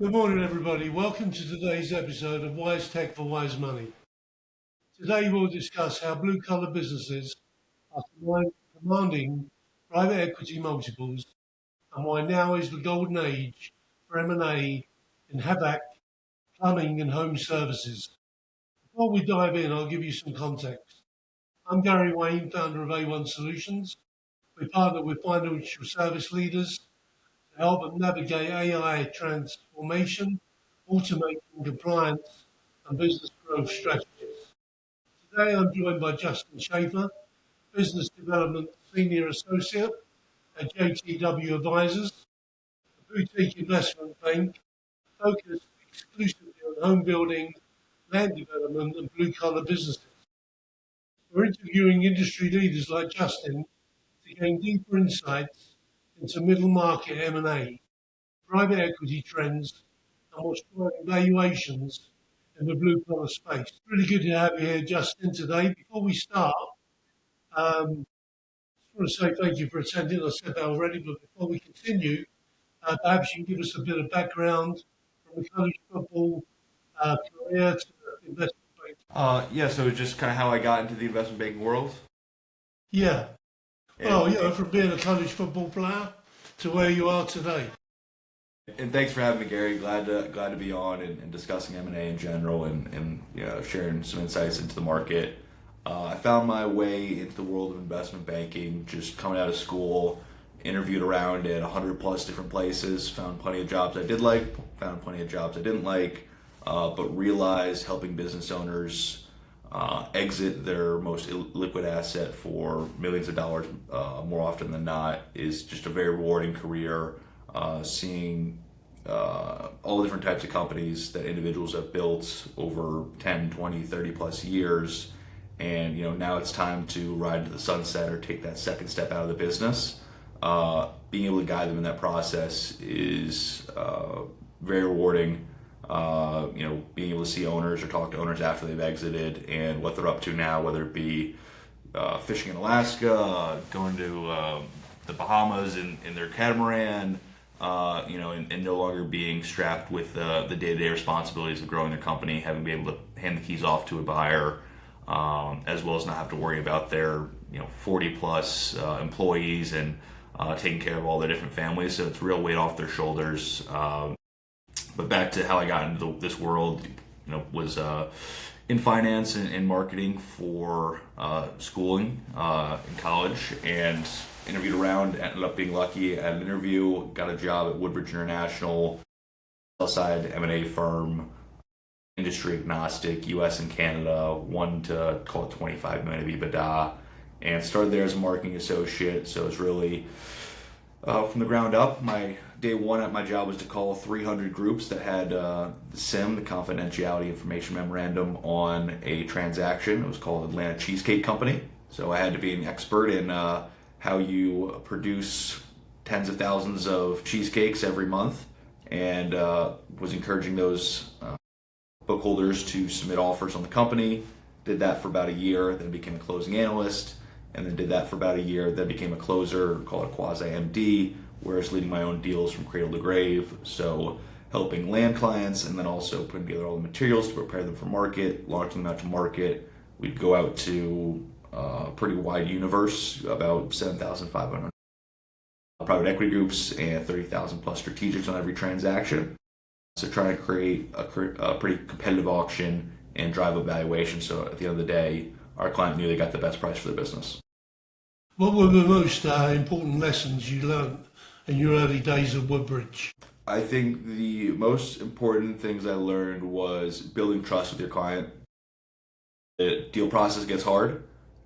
Good morning, everybody. Welcome to today's episode of Wise Tech for Wise Money. Today, we'll discuss how blue-collar businesses are commanding private equity multiples and why now is the golden age for M&A in HVAC, plumbing, and home services. Before we dive in, I'll give you some context. I'm Gary Wayne, founder of A1 Solutions. We partner with financial service leaders to help them navigate AI transformation, automation, compliance, and business growth strategies. Today, I'm joined by Justin Schaffer, Business Development Senior Associate at JTW Advisors, a boutique investment bank focused exclusively on home building, land development, and blue-collar businesses. We're interviewing industry leaders like Justin to gain deeper insights into middle market M&A, private equity trends, and what's driving valuations in the blue collar space. Really good to have you here, Justin, today. Before we start, just want to say thank you for attending. I said that already, but before we continue, perhaps you can give us a bit of background from the college football career to the investment bank. So just kind of how I got into the investment banking world. Yeah. And, Well, from being a college football player to where you are today. and thanks for having me, Gary. Glad to be on and discussing M&A in general and sharing some insights into the market. I found my way into the world of investment banking just coming out of school. Interviewed around at 100 plus different places. Found plenty of jobs I did like. Found plenty of jobs I didn't like. But realized helping business owners exit their most liquid asset for millions of dollars more often than not is just a very rewarding career. Seeing all the different types of companies that individuals have built over 10, 20, 30 plus years. And now it's time to ride to the sunset or take that second step out of the business. Being able to guide them in that process is very rewarding. Being able to see owners or talk to owners after they've exited and what they're up to now, whether it be fishing in Alaska, going to the Bahamas in their catamaran, and no longer being strapped with the day-to-day responsibilities of growing their company, having been able to hand the keys off to a buyer, as well as not have to worry about their 40 plus employees and taking care of all their different families. So it's real weight off their shoulders. But back to how I got into this world, was in finance and marketing for schooling in college, and interviewed around. Ended up being lucky at an interview. Got a job at Woodbridge International, sell-side M&A firm, industry-agnostic, U.S. and Canada. One to call it 25 million of EBITDA, and started there as a marketing associate. So it's really from the ground up. My day one at my job was to call 300 groups that had the CIM, the Confidentiality Information Memorandum, on a transaction. It was called Atlanta Cheesecake Company. So I had to be an expert in how you produce tens of thousands of cheesecakes every month, and was encouraging those bookholders to submit offers on the company. Did that for about a year, then became a closing analyst, and then did that for about a year, then became a closer, called a quasi-MD, whereas leading my own deals from cradle to grave. So helping land clients and then also putting together all the materials to prepare them for market, launching them out to market. We'd go out to a pretty wide universe, about 7,500 private equity groups and 30,000 plus strategics on every transaction. So trying to create a pretty competitive auction and drive up valuation. So at the end of the day, our client knew they got the best price for their business. What were the most important lessons you learned in your early days at Woodbridge? I think the most important things I learned was building trust with your client. The deal process gets hard,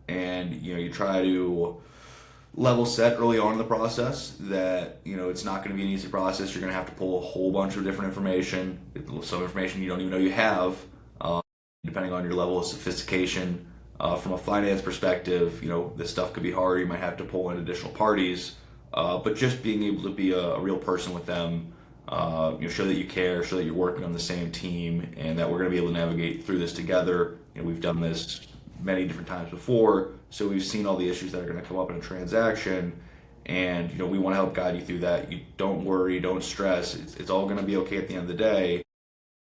and you try to level set early on in the process that it's not going to be an easy process. You're going to have to pull a whole bunch of different information, some information you don't even know you have, depending on your level of sophistication. From a finance perspective, this stuff could be hard. You might have to pull in additional parties, but just being able to be a real person with them, show that you care, show that you're working on the same team, and that we're going to be able to navigate through this together. We've done this many different times before, so we've seen all the issues that are going to come up in a transaction, And we want to help guide you through that. You don't worry, don't stress. It's all going to be okay at the end of the day.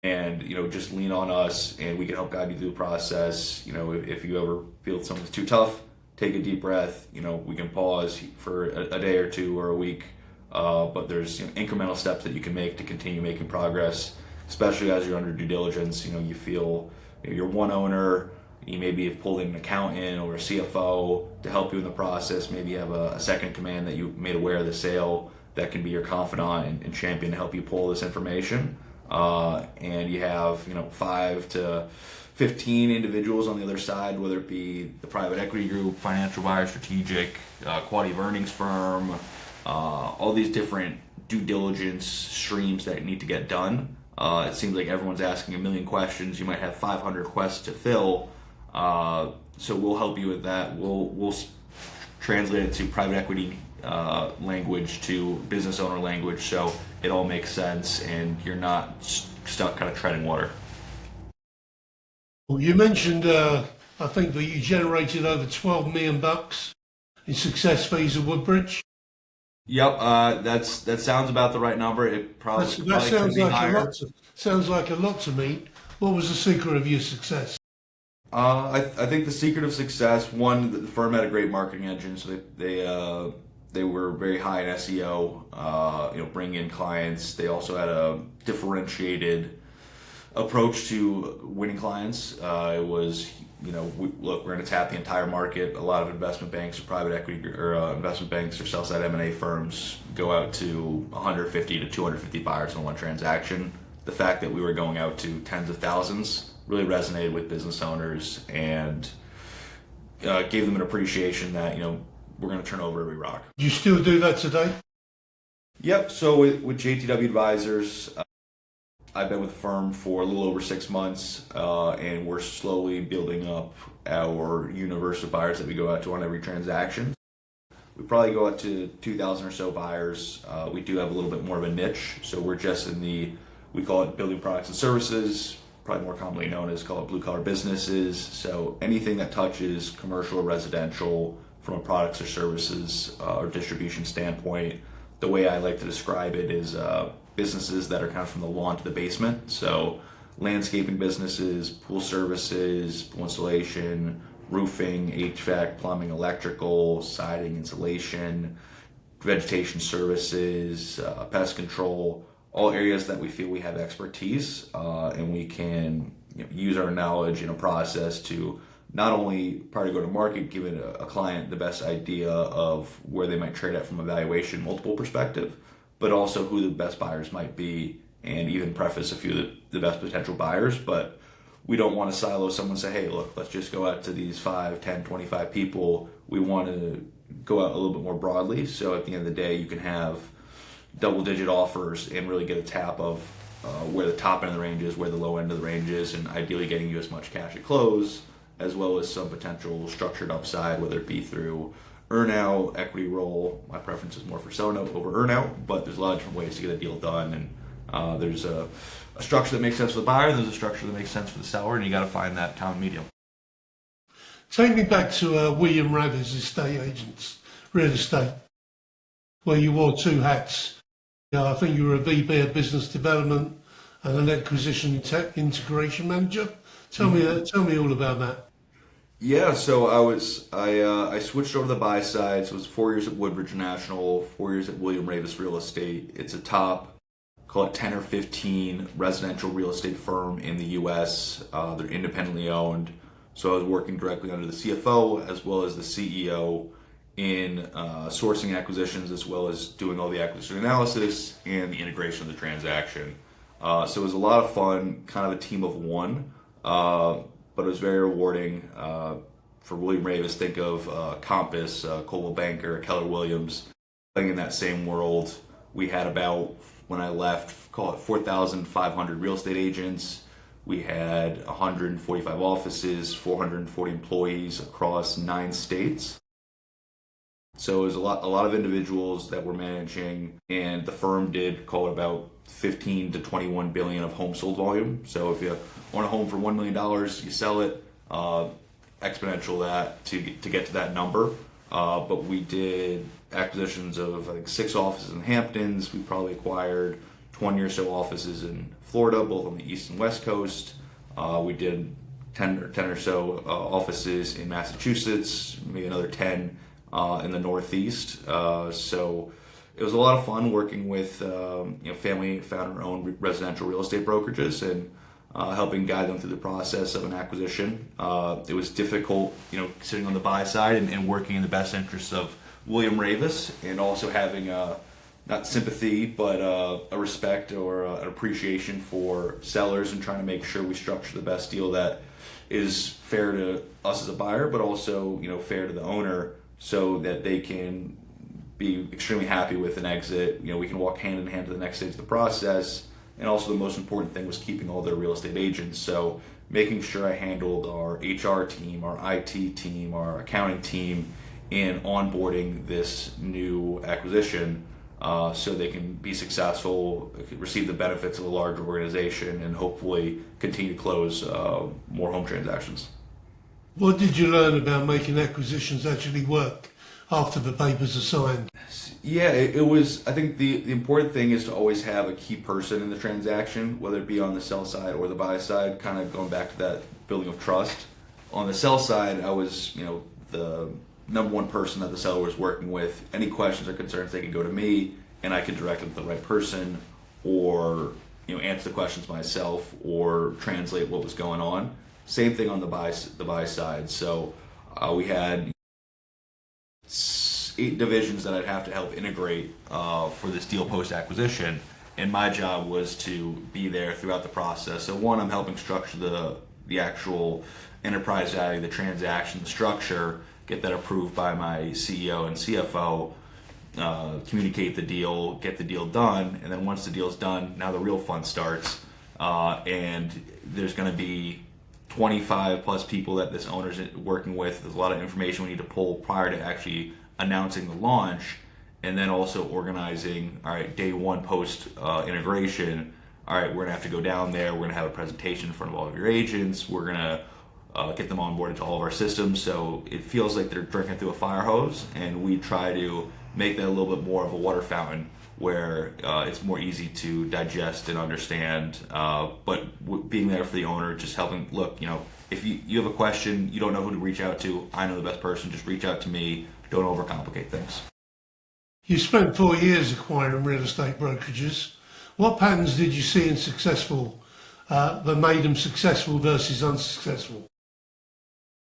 And just lean on us, and we can help guide you through the process. If you ever feel something's too tough, take a deep breath. We can pause for a day or two or a week, but there's incremental steps that you can make to continue making progress, especially as you're under due diligence. You feel you're one owner. You maybe have pulled in an accountant or a CFO to help you in the process. Maybe you have a second in command that you made aware of the sale that can be your confidant and champion to help you pull this information. And you have 5 to 15 individuals on the other side, whether it be the private equity group, financial buyer, strategic, quality of earnings firm, all these different due diligence streams that need to get done. It seems like everyone's asking a million questions. You might have 500 requests to fill. So we'll help you with that. We'll translate it to private equity language to business owner language, so it all makes sense and you're not stuck kind of treading water. Well, you mentioned, I think that you generated over $12 million in success fees at Woodbridge. Yep, that sounds about the right number. It probably sounds could be like higher. Sounds like a lot to me. What was the secret of your success? I think the secret of success, one, the firm had a great marketing engine, so they were very high in SEO, bringing in clients. They also had a differentiated approach to winning clients. It was, we're going to tap the entire market. A lot of investment banks or private equity or investment banks or sell-side M&A firms go out to 150 to 250 buyers in one transaction. The fact that we were going out to tens of thousands really resonated with business owners and gave them an appreciation that, we're going to turn over every rock. Do you still do that today? Yep. So with JTW Advisors, I've been with the firm for a little over 6 months, and we're slowly building up our universe of buyers that we go out to on every transaction. We probably go out to 2,000 or so buyers. We do have a little bit more of a niche, so we're just in we call it building products and services, probably more commonly known as call it blue collar businesses. So anything that touches commercial or residential from a products or services or distribution standpoint. The way I like to describe it is businesses that are kind of from the lawn to the basement. So landscaping businesses, pool services, pool installation, roofing, HVAC, plumbing, electrical, siding, insulation, vegetation services, pest control, all areas that we feel we have expertise and we can use our knowledge in a process to not only prior to go to market, giving a client the best idea of where they might trade at from a valuation multiple perspective, but also who the best buyers might be, and even preface a few of the best potential buyers. But we don't want to silo someone and say, hey, look, let's just go out to these 5, 10, 25 people. We want to go out a little bit more broadly. So at the end of the day, you can have double-digit offers and really get a tap of where the top end of the range is, where the low end of the range is, and ideally getting you as much cash at close, as well as some potential structured upside, whether it be through earnout, equity roll. My preference is more for sell note over earnout, but there's a lot of different ways to get a deal done. And there's a structure that makes sense for the buyer, there's a structure that makes sense for the seller, and you got to find that common medium. Take me back to William Raveis Estate Agents, Real Estate, where you wore 2 hats. I think you were a VP of Business Development and an Acquisition Tech Integration Manager. Tell me all about that. Yeah, so I switched over to the buy side. So it was 4 years at Woodbridge International, 4 years at William Raveis Real Estate. It's a top, call it 10 or 15 residential real estate firm in the U.S. They're independently owned. So I was working directly under the CFO as well as the CEO in sourcing acquisitions, as well as doing all the acquisition analysis and the integration of the transaction. So it was a lot of fun, kind of a team of one, but it was very rewarding. For William Raveis, think of Compass, Coldwell Banker, Keller Williams, playing in that same world. We had about, when I left, call it 4,500 real estate agents. We had 145 offices, 440 employees across 9 states. So it was a lot of individuals that were managing, and the firm did call it about 15 to 21 billion of home sold volume. So if you want a home for $1 million, you sell it, exponential that to get to that number. but we did acquisitions of, I think, 6 offices in the Hamptons. We probably acquired 20 or so offices in Florida, both on the East and West Coast. We did 10 or so offices in Massachusetts, maybe another 10 in the Northeast. So it was a lot of fun working with family founder-owned residential real estate brokerages and helping guide them through the process of an acquisition. It was difficult, sitting on the buy side and working in the best interests of William Raveis, and also having not sympathy, but a respect or an appreciation for sellers, and trying to make sure we structure the best deal that is fair to us as a buyer, but also fair to the owner, so that they can be extremely happy with an exit. We can walk hand in hand to the next stage of the process. And also the most important thing was keeping all their real estate agents. So making sure I handled our HR team, our IT team, our accounting team in onboarding this new acquisition, so they can be successful, receive the benefits of a larger organization, and hopefully continue to close more home transactions. What did you learn about making acquisitions actually work after the papers are signed? Yeah, it was, I think the important thing is to always have a key person in the transaction, whether it be on the sell side or the buy side, kind of going back to that building of trust. On the sell side, I was, the number one person that the seller was working with. Any questions or concerns, they could go to me, and I could direct them to the right person, or, answer the questions myself, or translate what was going on. Same thing on the buy side. So we had 8 divisions that I'd have to help integrate for this deal post-acquisition, and my job was to be there throughout the process. So one, I'm helping structure the actual enterprise value, the transaction, the structure, get that approved by my CEO and CFO, communicate the deal, get the deal done, and then once the deal's done, now the real fun starts, and there's going to be 25 plus people that this owner's working with. There's a lot of information we need to pull prior to actually announcing the launch, and then also organizing, all right, day one post integration, all right, we're gonna have to go down there, we're gonna have a presentation in front of all of your agents, we're gonna get them onboarded to all of our systems, so it feels like they're drinking through a fire hose, and we try to make that a little bit more of a water fountain, where it's more easy to digest and understand, but being there for the owner, just helping, look, if you have a question, you don't know who to reach out to, I know the best person, just reach out to me. Don't overcomplicate things. You spent 4 years acquiring real estate brokerages. What patterns did you see in that made them successful versus unsuccessful?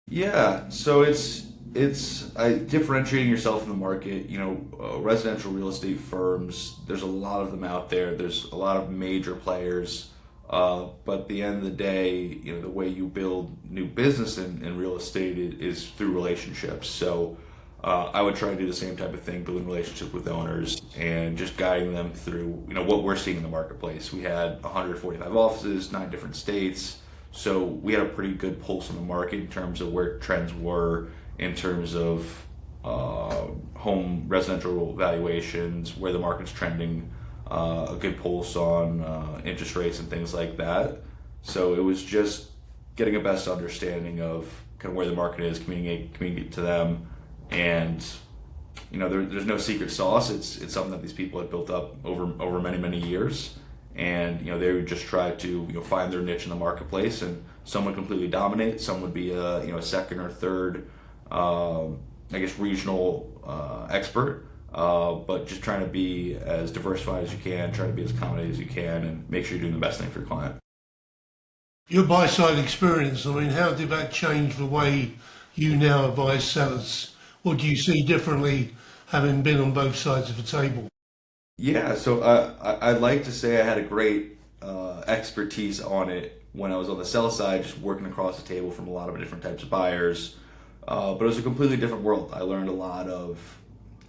Yeah, so it's differentiating yourself in the market. Residential real estate firms, there's a lot of them out there. There's a lot of major players, but at the end of the day, the way you build new business in real estate is through relationships. So I would try to do the same type of thing, building relationships with owners and just guiding them through, what we're seeing in the marketplace. We had 145 offices, 9 different states, so we had a pretty good pulse on the market in terms of where trends were, in terms of home residential valuations, where the market's trending, a good pulse on interest rates and things like that. So it was just getting a best understanding of kind of where the market is, communicate to them. And there's no secret sauce. It's something that these people had built up over many years, and they would just try to find their niche in the marketplace. And some would completely dominate. Some would be a second or third, regional expert. But just trying to be as diversified as you can, trying to be as accommodating as you can, and make sure you're doing the best thing for your client. Your buy-side experience, how did that change the way you now advise sellers? What do you see differently, having been on both sides of the table? Yeah, so I'd like to say I had a great expertise on it when I was on the sell side, just working across the table from a lot of different types of buyers. But it was a completely different world. I learned a lot of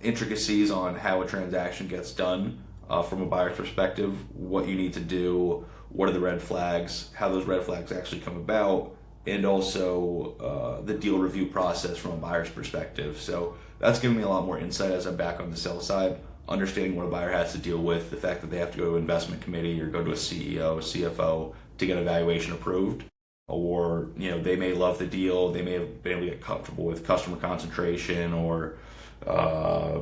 intricacies on how a transaction gets done from a buyer's perspective, what you need to do, what are the red flags, how those red flags actually come about, and also the deal review process from a buyer's perspective. So that's given me a lot more insight as I'm back on the sell side, understanding what a buyer has to deal with, the fact that they have to go to an investment committee or go to a CEO, CFO to get a valuation approved. or they may love the deal, they may have been able to get comfortable with customer concentration or uh,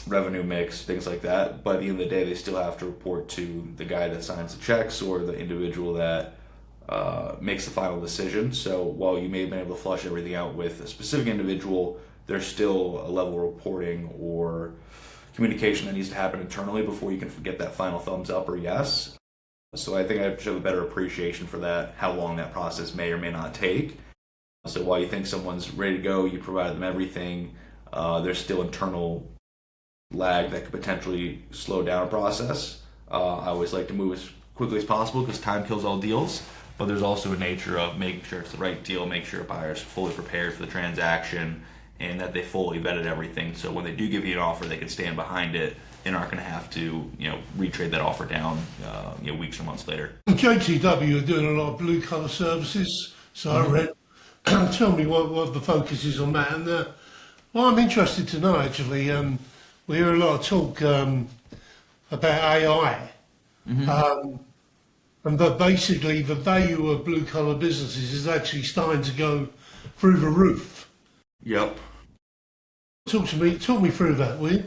revenue mix, things like that. But at the end of the day, they still have to report to the guy that signs the checks or the individual that makes the final decision. So while you may have been able to flush everything out with a specific individual, there's still a level of reporting or communication that needs to happen internally before you can get that final thumbs up or yes. So I think I should have a better appreciation for that, how long that process may or may not take. So while you think someone's ready to go, you provided them everything, there's still internal lag that could potentially slow down a process. I always like to move as quickly as possible because time kills all deals. But there's also a nature of making sure it's the right deal, make sure a buyer's fully prepared for the transaction, and that they fully vetted everything. So when they do give you an offer, they can stand behind it and aren't going to have to, retrade that offer down, weeks or months later. JTW are doing a lot of blue collar services, so I read. Tell me what the focus is on that. And well, I'm interested to know actually. We hear a lot of talk about AI, and that basically the value of blue collar businesses is actually starting to go through the roof. Yep. Talk me through that, will you?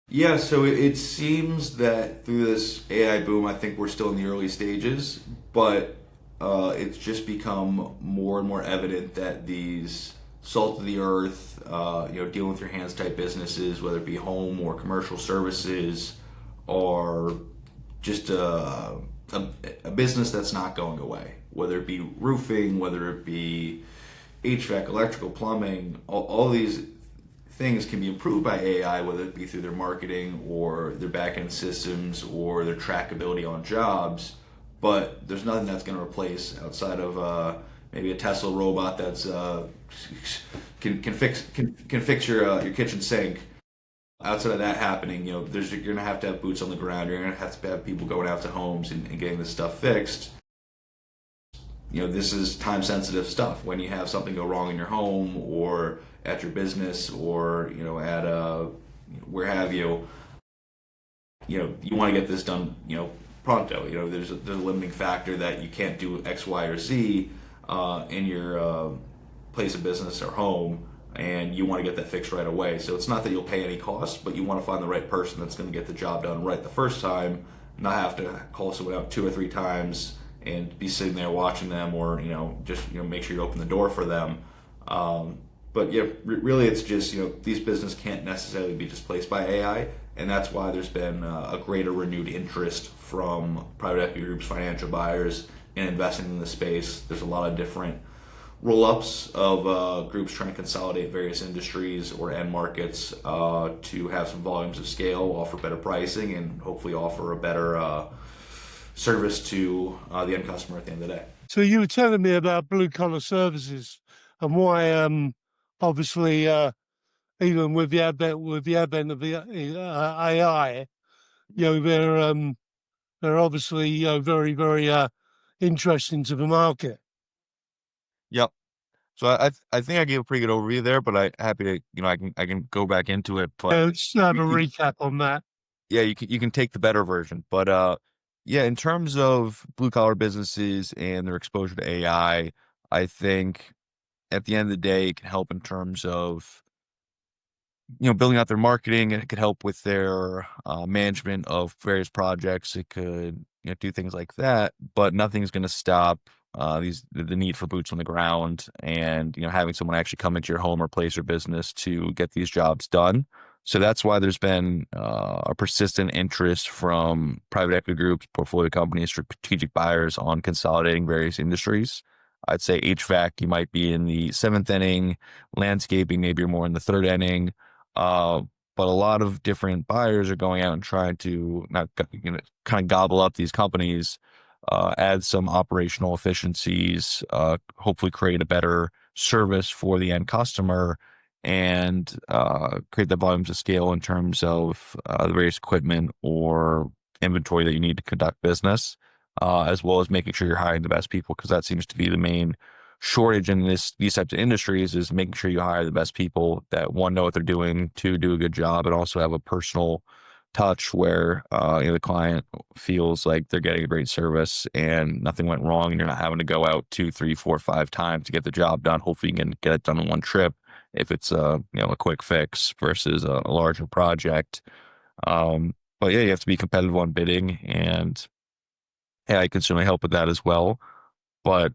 Yeah, so it seems that through this AI boom, I think we're still in the early stages, but it's just become more and more evident that these salt of the earth, dealing with your hands type businesses, whether it be home or commercial services, are just a business that's not going away. Whether it be roofing, whether it be HVAC, electrical, plumbing, all these things can be improved by AI, whether it be through their marketing or their back-end systems or their trackability on jobs. But there's nothing that's going to replace outside of maybe a Tesla robot that's can fix your kitchen sink. Outside of that happening, you're going to have boots on the ground. You're going to have people going out to homes and getting this stuff fixed. This is time sensitive stuff. When you have something go wrong in your home or at your business or at where have you, you want to get this done pronto. There's a limiting factor that you can't do X, Y, or Z in your place of business or home, and you want to get that fixed right away. So it's not that you'll pay any cost, but you want to find the right person that's going to get the job done right the first time, not have to call someone out 2 or 3 times and be sitting there watching them, or just make sure you open the door for them. But really, it's just these businesses can't necessarily be displaced by AI, and that's why there's been a greater renewed interest from private equity groups, financial buyers, in investing in the space. There's a lot of different roll-ups of groups trying to consolidate various industries or end markets to have some volumes of scale, offer better pricing, and hopefully offer a better service to the end customer at the end of the day. So you were telling me about blue collar services and why, obviously, even with the advent of the AI, they're obviously very very interesting to the market. Yep. So I think I gave a pretty good overview there, but I happy to I can go back into it. But Let's have a recap on that. yeah, you can take the better version. But yeah, in terms of blue collar businesses and their exposure to AI, I think at the end of the day, it can help in terms of building out their marketing, and it could help with their management of various projects. It could do things like that, but nothing's going to stop the need for boots on the ground and having someone actually come into your home or place or business to get these jobs done. So that's why there's been a persistent interest from private equity groups, portfolio companies, strategic buyers on consolidating various industries. I'd say HVAC, you might be in the 7th inning, landscaping, maybe you're more in the 3rd inning. But a lot of different buyers are going out and trying to not kind of gobble up these companies, add some operational efficiencies, hopefully create a better service for the end customer, and create the volumes of scale in terms of the various equipment or inventory that you need to conduct business, as well as making sure you're hiring the best people, because that seems to be the main shortage in these types of industries, is making sure you hire the best people that, one, know what they're doing, two, do a good job, and also have a personal touch where the client feels like they're getting a great service and nothing went wrong, and you're not having to go out 2, 3, 4, 5 times to get the job done. Hopefully, you can get it done in one trip if it's a quick fix versus a larger project. But yeah, you have to be competitive on bidding, and AI can certainly help with that as well. But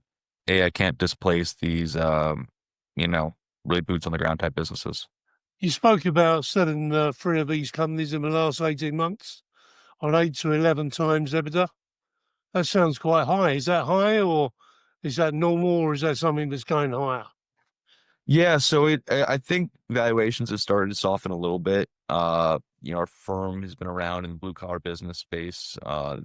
AI can't displace these you know really boots on the ground type businesses. You spoke about selling 3 of these companies in the last 18 months on 8 to 11 times EBITDA. That sounds quite high. Is that high, or is that normal, or is that something that's going higher? Yeah, so I think valuations have started to soften a little bit. Our firm has been around in the blue collar business space,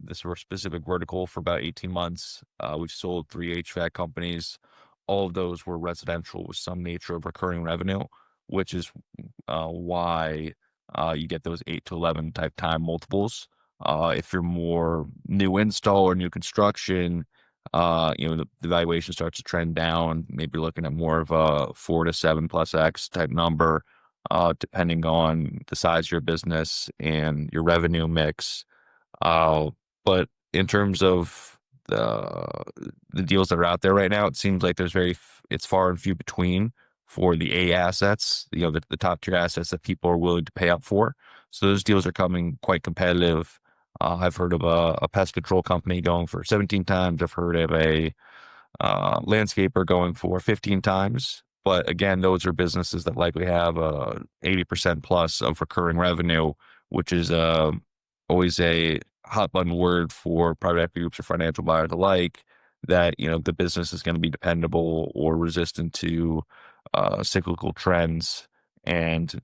this were specific vertical for about 18 months. We've sold 3 HVAC companies. All of those were residential with some nature of recurring revenue, which is why you get those 8 to 11 type time multiples. If you're more new install or new construction, the valuation starts to trend down, maybe looking at more of a 4 to 7 plus X type number, depending on the size of your business and your revenue mix. But in terms of the deals that are out there right now, it seems like it's far and few between for the A assets, the top tier assets that people are willing to pay up for. So those deals are coming quite competitive. I've heard of a pest control company going for 17 times. I've heard of a landscaper going for 15 times. But again, those are businesses that likely have 80% plus of recurring revenue, which is always a hot button word for private equity groups or financial buyers alike, that the business is going to be dependable or resistant to cyclical trends. And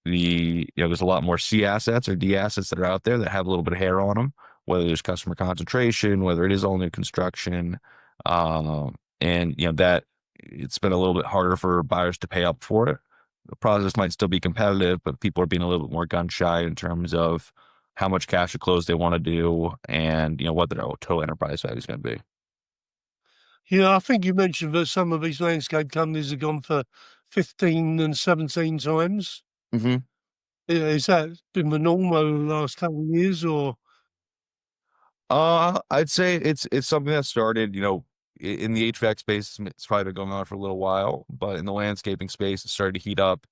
there's a lot more C assets or D assets that are out there that have a little bit of hair on them, whether there's customer concentration, whether it is all new construction, and that it's been a little bit harder for buyers to pay up for it. The process might still be competitive, but people are being a little bit more gun shy in terms of how much cash to close they want to do, and what their total enterprise value is going to be. Yeah, I think you mentioned that some of these landscape companies have gone for 15 and 17 times. Mm-hmm. Is that been the norm over the last couple of years, or? I'd say it's something that started, in the HVAC space. It's probably been going on for a little while, but in the landscaping space, it started to heat up.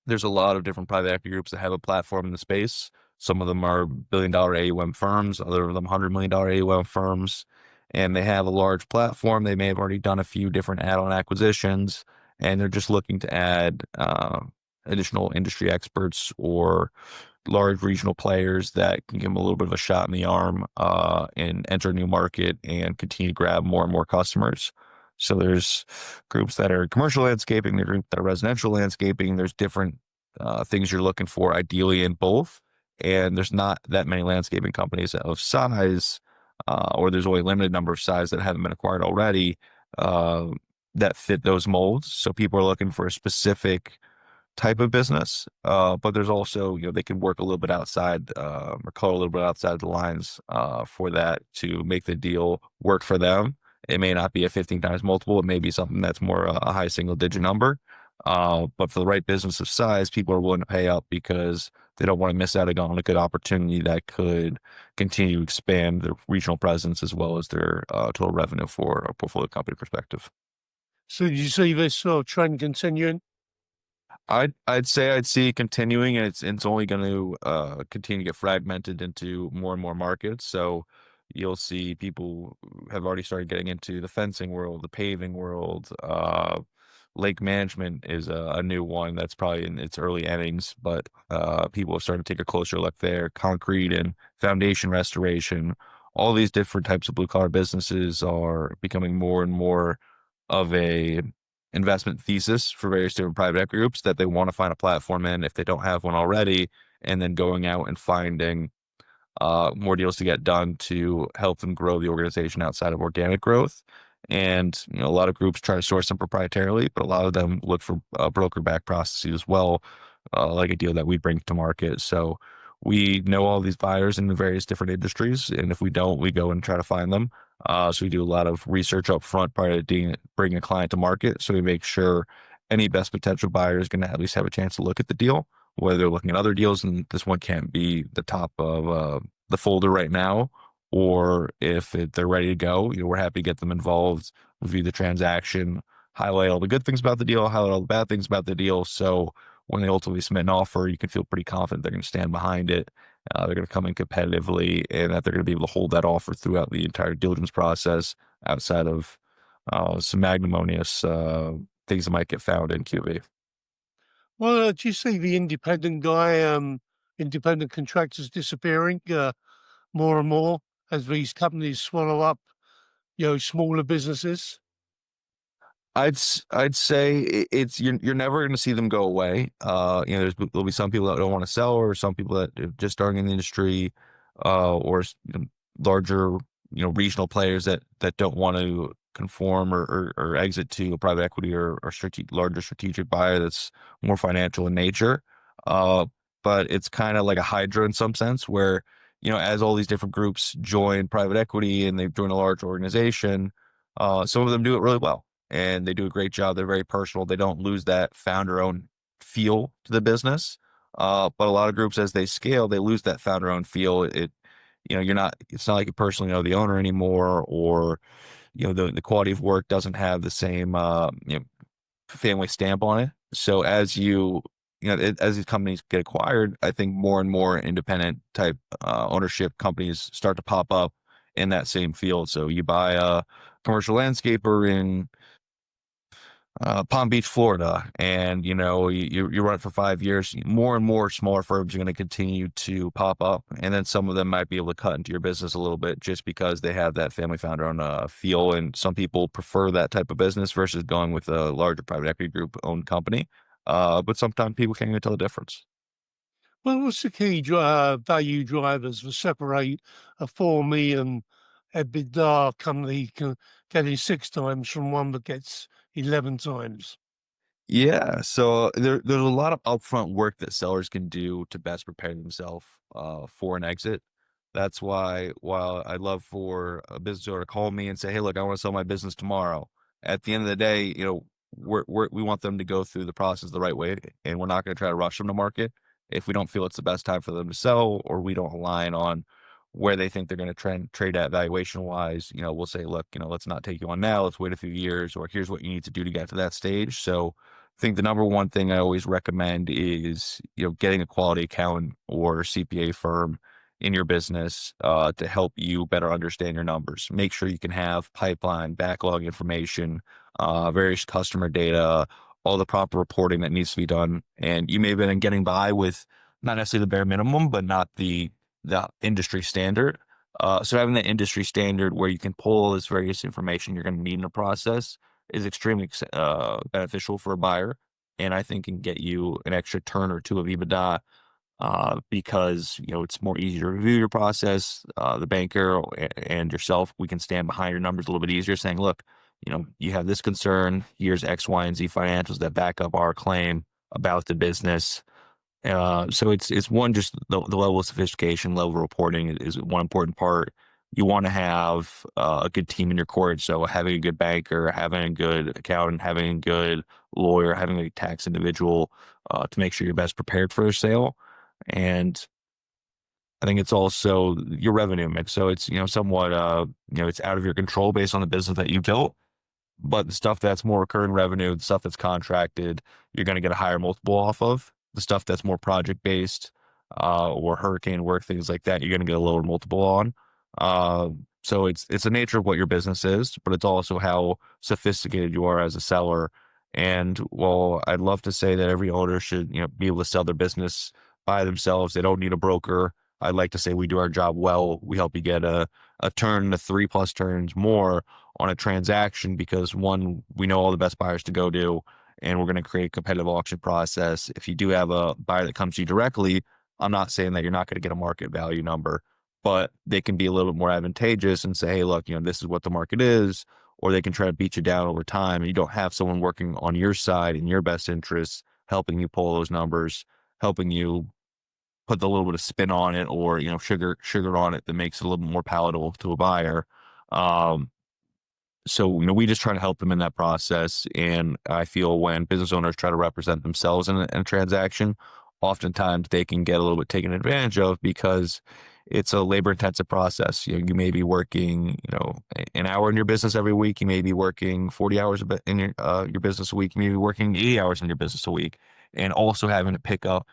There's a lot of different private equity groups that have a platform in the space. Some of them are billion-dollar AUM firms, other of them $100 million AUM firms, and they have a large platform. They may have already done a few different add-on acquisitions, and they're just looking to add additional industry experts or large regional players that can give them a little bit of a shot in the arm and enter a new market and continue to grab more and more customers. So there's groups that are commercial landscaping, there's groups that are residential landscaping. There's different things you're looking for, ideally in both. And there's not that many landscaping companies of size, or there's only a limited number of size that haven't been acquired already, that fit those molds. So people are looking for a specific type of business, but there's also, they can work a little bit outside, or color a little bit outside the lines for that to make the deal work for them. It may not be a 15 times multiple. It may be something that's more a high single digit number. But for the right business of size, people are willing to pay up because they don't want to miss out on a good opportunity that could continue to expand their regional presence as well as their total revenue for a portfolio company perspective. So do you see this sort of trend continuing? I'd say I'd see it continuing, and it's only going to continue to get fragmented into more and more markets. So you'll see people have already started getting into the fencing world, the paving world. Lake management is a new one that's probably in its early innings, but people are starting to take a closer look there. Concrete and foundation restoration, all these different types of blue collar businesses are becoming more and more of a investment thesis for various different private equity groups that they want to find a platform in if they don't have one already, and then going out and finding more deals to get done to help them grow the organization outside of organic growth. And a lot of groups try to source them proprietarily, but a lot of them look for broker-backed processes as well, like a deal that we bring to market. So we know all these buyers in the various different industries, and if we don't, we go and try to find them. So we do a lot of research up front prior to bringing a client to market. So we make sure any best potential buyer is going to at least have a chance to look at the deal. whether they're looking at other deals and this one can't be the top of the folder right now, or if they're ready to go, we're happy to get them involved, review the transaction, highlight all the good things about the deal, highlight all the bad things about the deal. So when they ultimately submit an offer, you can feel pretty confident they're going to stand behind it. They're going to come in competitively, and that they're going to be able to hold that offer throughout the entire diligence process outside of some magnanimous things that might get found in QV. Well, do you see the independent contractors disappearing more and more as these companies swallow up, smaller businesses? I'd say it's you're never going to see them go away. There'll be some people that don't want to sell, or some people that are just starting in the industry, or larger regional players that don't want to conform or exit to a private equity or larger strategic buyer that's more financial in nature. Uh, but it's kind of like a hydra in some sense, where as all these different groups join private equity and they've joined a large organization, some of them do it really well and they do a great job. They're very personal. They don't lose that founder-owned feel to the business. But a lot of groups, as they scale, they lose that founder-owned feel. It's not like you personally know the owner anymore, or the quality of work doesn't have the same family stamp on it. So as these companies get acquired, I think more and more independent type ownership companies start to pop up in that same field. So you buy a commercial landscaper in Palm Beach, Florida, and you run it for 5 years. More and more smaller firms are going to continue to pop up, and then some of them might be able to cut into your business a little bit just because they have that family founder owned feel. And some people prefer that type of business versus going with a larger private equity group owned company. But sometimes people can't even tell the difference. Well, what's the key value drivers that separate a 4 million EBITDA company getting 6 times from one that gets 11 times? Yeah, so there's a lot of upfront work that sellers can do to best prepare themselves for an exit. That's why, while I'd love for a business owner to call me and say, "Hey, look, I want to sell my business tomorrow," at the end of the day, we want them to go through the process the right way, and we're not going to try to rush them to market if we don't feel it's the best time for them to sell, or we don't align on where they think they're going to trade at valuation wise. We'll say, "Look, let's not take you on now. Let's wait a few years, or here's what you need to do to get to that stage." So I think the number one thing I always recommend is, getting a quality accountant or CPA firm in your business to help you better understand your numbers. Make sure you can have pipeline, backlog information, various customer data, all the proper reporting that needs to be done. And you may have been getting by with not necessarily the bare minimum, but not the industry standard. So having that industry standard where you can pull this various information you're going to need in the process is extremely beneficial for a buyer, and I think can get you an extra turn or two of EBITDA because it's more easy to review your process. The banker and yourself, we can stand behind your numbers a little bit easier, saying, "Look, you have this concern. Here's X, Y, and Z financials that back up our claim about the business." So it's one, just the level of sophistication, level of reporting is one important part. You want to have a good team in your court. So having a good banker, having a good accountant, having a good lawyer, having a tax individual to make sure you're best prepared for a sale. And I think it's also your revenue mix. So it's somewhat it's out of your control based on the business that you built. But the stuff that's more recurring revenue, the stuff that's contracted, you're going to get a higher multiple off of. The stuff that's more project based, or hurricane work, things like that, you're going to get a lower multiple on. So it's the nature of what your business is, but it's also how sophisticated you are as a seller. And while I'd love to say that every owner should be able to sell their business by themselves, they don't need a broker. I'd like to say we do our job well. We help you get a turn to 3+ turns more on a transaction, because one, we know all the best buyers to go to, and we're going to create a competitive auction process. If you do have a buyer that comes to you directly, I'm not saying that you're not going to get a market value number, but they can be a little bit more advantageous and say, "Hey, look, this is what the market is," or they can try to beat you down over time, and you don't have someone working on your side in your best interests, helping you pull those numbers, helping you put the little bit of spin on it, or sugar on it that makes it a little bit more palatable to a buyer. So we just try to help them in that process. And I feel when business owners try to represent themselves in a transaction, oftentimes they can get a little bit taken advantage of because it's a labor intensive process. You may be working, an hour in your business every week. You may be working 40 hours in your business a week. You may be working 80 hours in your business a week, and also having to pick up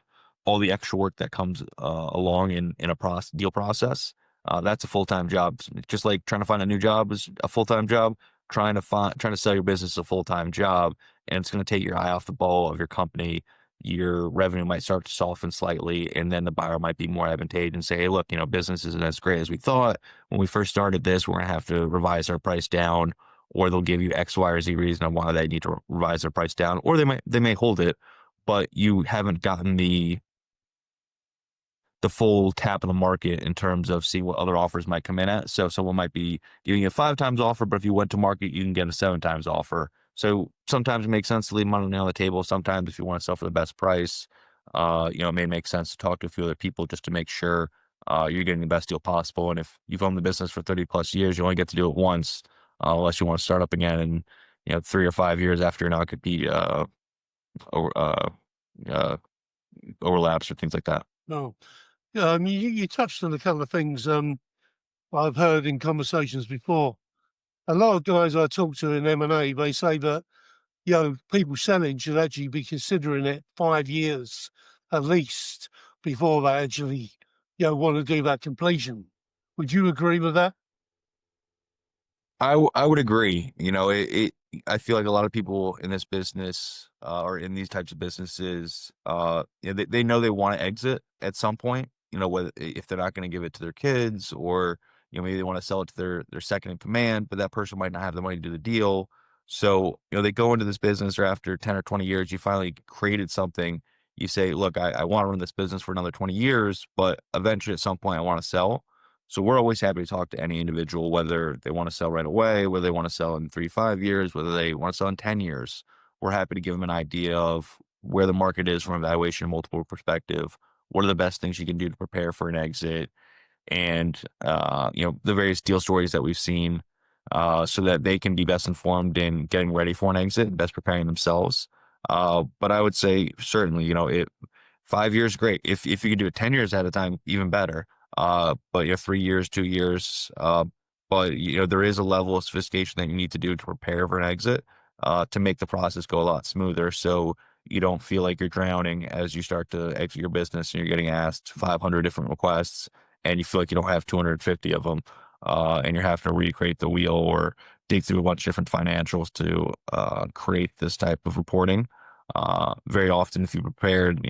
all the extra work that comes along in a deal process. That's a full-time job. Just like trying to find a new job is a full-time job. Trying to sell your business is a full-time job, and it's going to take your eye off the ball of your company. Your revenue might start to soften slightly, and then the buyer might be more advantageous and say, hey, look, business isn't as great as we thought. When we first started this, we're going to have to revise our price down, or they'll give you X, Y, or Z reason on why they need to revise their price down, or they may hold it, but you haven't gotten the full tap of the market in terms of see what other offers might come in at. So someone might be giving you a 5 times offer, but if you went to market, you can get a 7 times offer. So sometimes it makes sense to leave money on the table. Sometimes if you want to sell for the best price, it may make sense to talk to a few other people just to make sure you're getting the best deal possible. And if you've owned the business for 30 plus years, you only get to do it once, unless you want to start up again in 3 or 5 years after you're not could be over, overlaps or things like that. No. Yeah, I mean, you touched on a couple of things I've heard in conversations before. A lot of guys I talk to in M&A, they say that, people selling should actually be considering it 5 years at least before they actually, want to do that completion. Would you agree with that? I would agree. I feel like a lot of people in this business or in these types of businesses, they know they want to exit at some point. Whether if they're not going to give it to their kids, or maybe they want to sell it to their second in command, but that person might not have the money to do the deal. So they go into this business, or after 10 or 20 years, you finally created something. You say, look, I want to run this business for another 20 years, but eventually at some point I want to sell. So we're always happy to talk to any individual, whether they want to sell right away, whether they want to sell in 3, 5 years, whether they want to sell in 10 years. We're happy to give them an idea of where the market is from a valuation and multiple perspective. What are the best things you can do to prepare for an exit? And the various deal stories that we've seen, so that they can be best informed in getting ready for an exit and best preparing themselves. But I would say certainly, 5 years, great. If you could do it 10 years at a time, even better. But 3 years, 2 years, but there is a level of sophistication that you need to do to prepare for an exit, to make the process go a lot smoother. So you don't feel like you're drowning as you start to exit your business and you're getting asked 500 different requests and you feel like you don't have 250 of them, and you're having to recreate the wheel or dig through a bunch of different financials to create this type of reporting. Very often, if you prepared,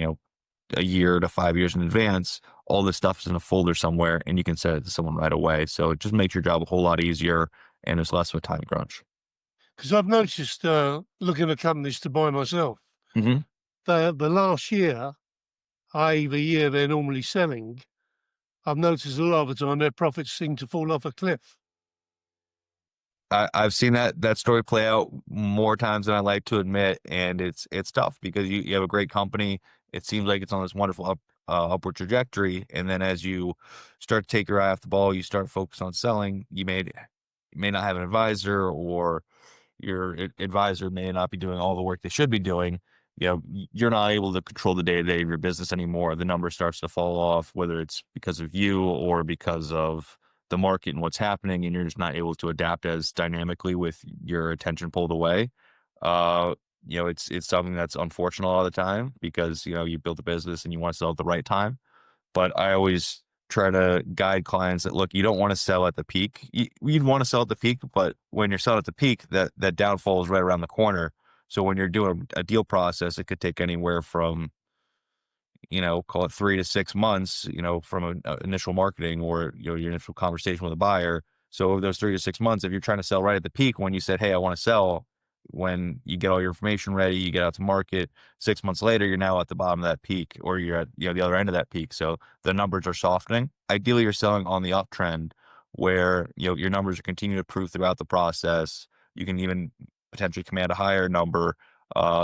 a year to 5 years in advance, all this stuff is in a folder somewhere and you can send it to someone right away. So it just makes your job a whole lot easier and there's less of a time crunch. Because I've noticed, looking at companies to buy myself, Mm-hmm. the last year, i.e. the year they're normally selling, I've noticed a lot of the time their profits seem to fall off a cliff. I've seen that story play out more times than I like to admit, and it's tough because you have a great company. It seems like it's on this wonderful upward trajectory, and then as you start to take your eye off the ball, you start to focus on selling. You may not have an advisor, or your advisor may not be doing all the work they should be doing. You're not able to control the day-to-day of your business anymore. The number starts to fall off, whether it's because of you or because of the market and what's happening, and you're just not able to adapt as dynamically with your attention pulled away. It's something that's unfortunate all the time because, you build a business and you want to sell at the right time. But I always try to guide clients that, look, you don't want to sell at the peak. You'd want to sell at the peak, but when you're selling at the peak, that downfall is right around the corner. So when you're doing a deal process, it could take anywhere from, call it 3 to 6 months, from an initial marketing or, your initial conversation with a buyer. So over those 3 to 6 months, if you're trying to sell right at the peak, when you said, hey, I want to sell, when you get all your information ready, you get out to market, 6 months later, you're now at the bottom of that peak, or you're at, the other end of that peak. So the numbers are softening. Ideally, you're selling on the uptrend where, your numbers are continuing to improve throughout the process. You can even potentially command a higher number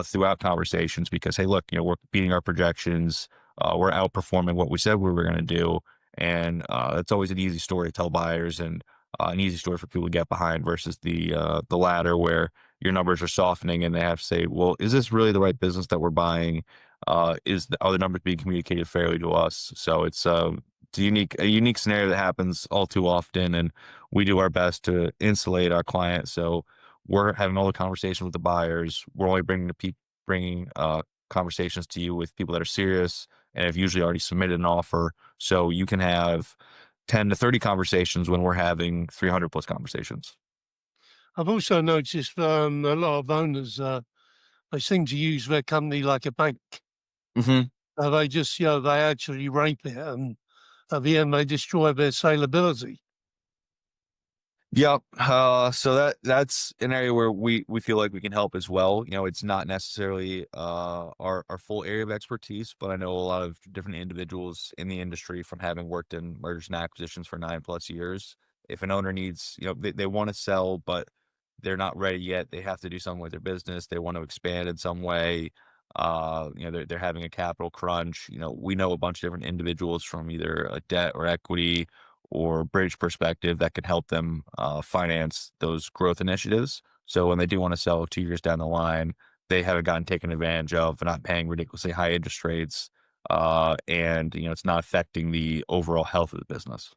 throughout conversations because, hey, look, we're beating our projections. We're outperforming what we said we were going to do. And it's always an easy story to tell buyers, and an easy story for people to get behind, versus the latter where your numbers are softening, and they have to say, well, is this really the right business that we're buying? Are the numbers being communicated fairly to us? So it's a unique scenario that happens all too often, and we do our best to insulate our client. So we're having all the conversations with the buyers. We're only bringing conversations to you with people that are serious and have usually already submitted an offer. So you can have 10 to 30 conversations when we're having 300 plus conversations. I've also noticed a lot of owners, they seem to use their company like a bank. Mm-hmm. They just, they actually rape it, and at the end, they destroy their saleability. Yep. So that's an area where we feel like we can help as well. It's not necessarily our full area of expertise, but I know a lot of different individuals in the industry from having worked in mergers and acquisitions for 9+ years. If an owner needs, they want to sell, but they're not ready yet. They have to do something with their business. They want to expand in some way. They're having a capital crunch. We know a bunch of different individuals from either a debt or equity or bridge perspective that can help them finance those growth initiatives. So when they do want to sell 2 years down the line, they haven't gotten taken advantage of. They're not paying ridiculously high interest rates, and it's not affecting the overall health of the business.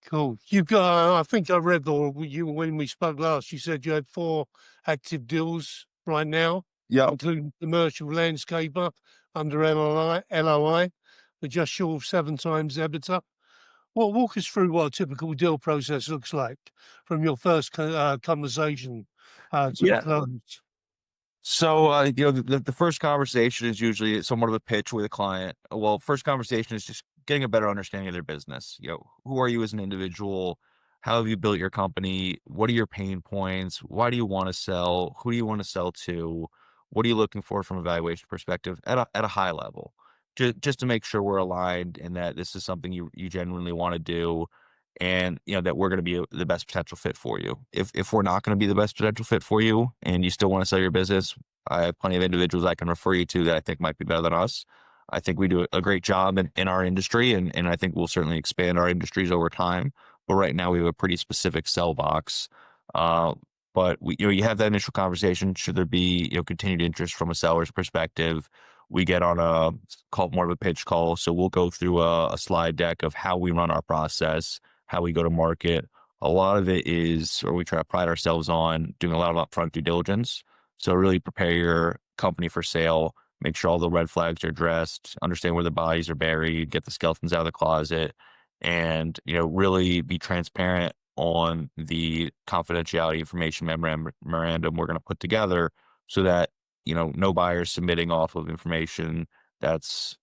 Cool. You've got, I think I read, or when we spoke last, you said you had 4 active deals right now, Yep. including commercial landscaper under LOI, with just short of 7 times EBITDA. Well, walk us through what a typical deal process looks like from your first conversation to the Yeah. close. So, the first conversation is usually somewhat of a pitch with a client. Well, first conversation is just getting a better understanding of their business. Who are you as an individual? How have you built your company? What are your pain points? Why do you want to sell? Who do you want to sell to? What are you looking for from a valuation perspective at a high level? Just to make sure we're aligned and that this is something you genuinely want to do, and that we're going to be the best potential fit for you. If we're not going to be the best potential fit for you and you still want to sell your business, I have plenty of individuals I can refer you to that I think might be better than us. I think we do a great job in our industry, and I think we'll certainly expand our industries over time. But right now we have a pretty specific sell box. But you have that initial conversation. Should there be continued interest from a seller's perspective, we get on a call, more of a pitch call. So we'll go through a slide deck of how we run our process, how we go to market. A lot of it is, or we try to pride ourselves on doing a lot of upfront due diligence. So really prepare your company for sale, make sure all the red flags are addressed, understand where the bodies are buried, get the skeletons out of the closet, and really be transparent on the confidentiality information memorandum we're going to put together, so that no buyers submitting off of information that's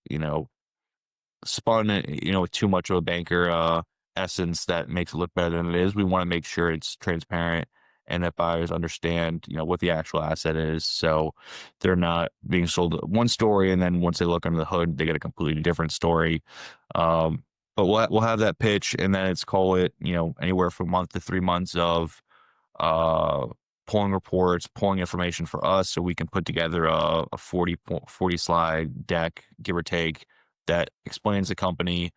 spun with too much of a banker essence that makes it look better than it is. We want to make sure it's transparent and that buyers understand what the actual asset is, so they're not being sold one story and then once they look under the hood they get a completely different story. But we'll have that pitch, and then it's call it anywhere from a month to 3 months of uh pulling reports, pulling information for us, so we can put together a 40 slide deck, give or take, that explains the company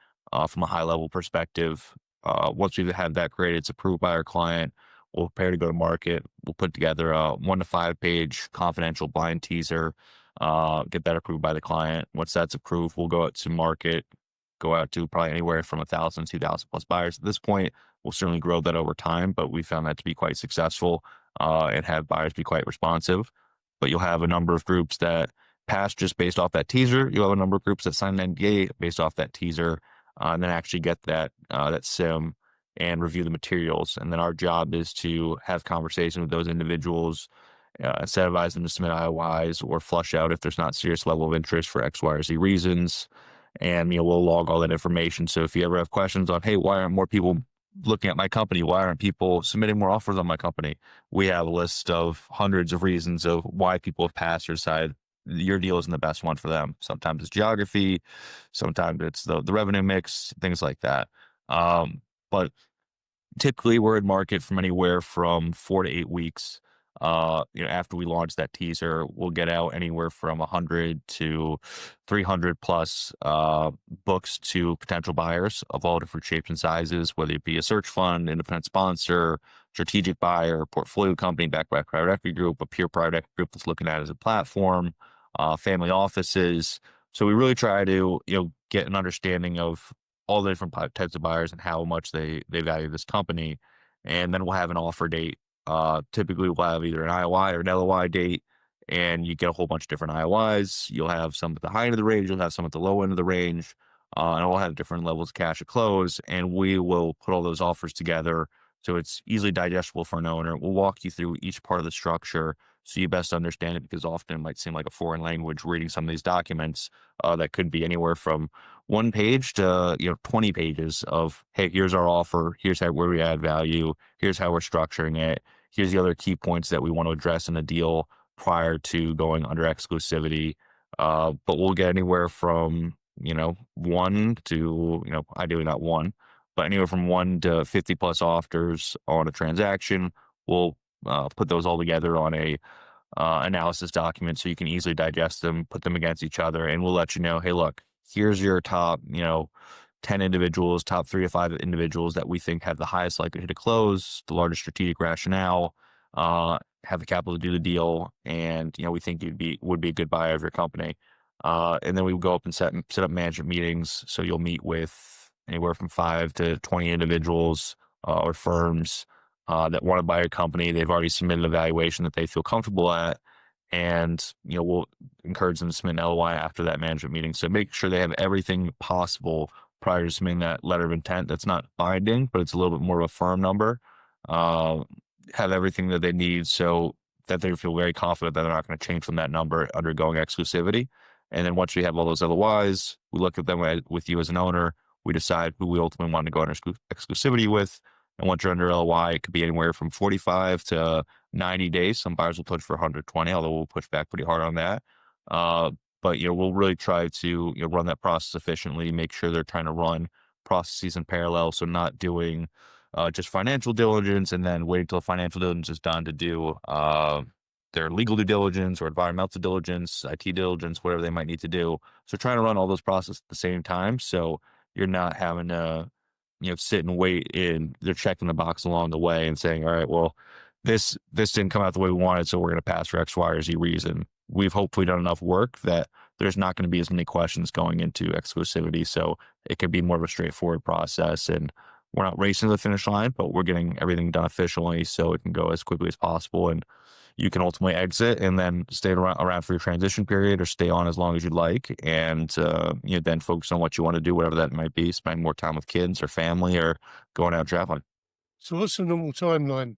from a high level perspective. Once we've had that created, it's approved by our client, we'll prepare to go to market. We'll put together a 1 to 5 page confidential blind teaser, get that approved by the client. Once that's approved, we'll go out to market, go out to probably anywhere from 1,000 to 2,000 plus buyers. At this point, we'll certainly grow that over time, but we found that to be quite successful and have buyers be quite responsive. But you'll have a number of groups that pass just based off that teaser. You'll have a number of groups that sign an NDA based off that teaser, and then actually get that SIM and review the materials. And then our job is to have conversations with those individuals, incentivize them to submit IOIs or flush out if there's not serious level of interest for X, Y, or Z reasons. And we'll log all that information. So if you ever have questions on, hey, why aren't more people looking at my company? Why aren't people submitting more offers on my company? We have a list of hundreds of reasons of why people have passed or decided your deal isn't the best one for them. Sometimes it's geography, sometimes it's the revenue mix, things like that. But typically we're in market from anywhere from 4 to 8 weeks. After we launch that teaser, we'll get out anywhere from 100 to 300 plus books to potential buyers of all different shapes and sizes, whether it be a search fund, independent sponsor, strategic buyer, portfolio company backed by a private equity group, a pure private equity group that's looking at it as a platform, family offices. So we really try to, get an understanding of all the different types of buyers and how much they value this company. And then we'll have an offer date. Typically we'll have either an IOI or an LOI date, and you get a whole bunch of different IOIs. You'll have some at the high end of the range, you'll have some at the low end of the range, and we'll have different levels of cash at close, and we will put all those offers together so it's easily digestible for an owner. We'll walk you through each part of the structure so you best understand it, because often it might seem like a foreign language reading some of these documents that could be anywhere from 1 page to 20 pages of, hey, here's our offer, here's where we add value, here's how we're structuring it, here's the other key points that we want to address in a deal prior to going under exclusivity. But we'll get anywhere from, one to, ideally not one, but anywhere from 1 to 50 plus offers on a transaction. We'll put those all together on a analysis document so you can easily digest them, put them against each other, and we'll let you know, hey, look, here's your top, 10 individuals, top 3 to 5 individuals that we think have the highest likelihood to close, the largest strategic rationale, have the capital to do the deal, and we think would be a good buyer of your company. And then we would go up and set up management meetings. So you'll meet with anywhere from 5 to 20 individuals or firms that want to buy your company. They've already submitted a valuation that they feel comfortable at, and we'll encourage them to submit an LOI after that management meeting. So make sure they have everything possible prior to submitting that letter of intent. That's not binding, but it's a little bit more of a firm number. Have everything that they need so that they feel very confident that they're not going to change from that number undergoing exclusivity. And then once we have all those LOIs, we look at them with you as an owner. We decide who we ultimately want to go under exclusivity with. And once you're under LOI, it could be anywhere from 45 to 90 days. Some buyers will push for 120, although we'll push back pretty hard on that. But we'll really try to run that process efficiently, make sure they're trying to run processes in parallel. So not doing just financial diligence and then waiting until financial diligence is done to do their legal due diligence or environmental diligence, IT diligence, whatever they might need to do. So trying to run all those processes at the same time, so you're not having to sit and wait, and they're checking the box along the way and saying, all right, well, this didn't come out the way we wanted, so we're going to pass for X, Y, or Z reason. We've hopefully done enough work that there's not going to be as many questions going into exclusivity, so it can be more of a straightforward process. And we're not racing to the finish line, but we're getting everything done efficiently so it can go as quickly as possible. And you can ultimately exit and then stay around for your transition period, or stay on as long as you'd like, and then focus on what you want to do, whatever that might be, spend more time with kids or family or going out traveling. So what's the normal timeline?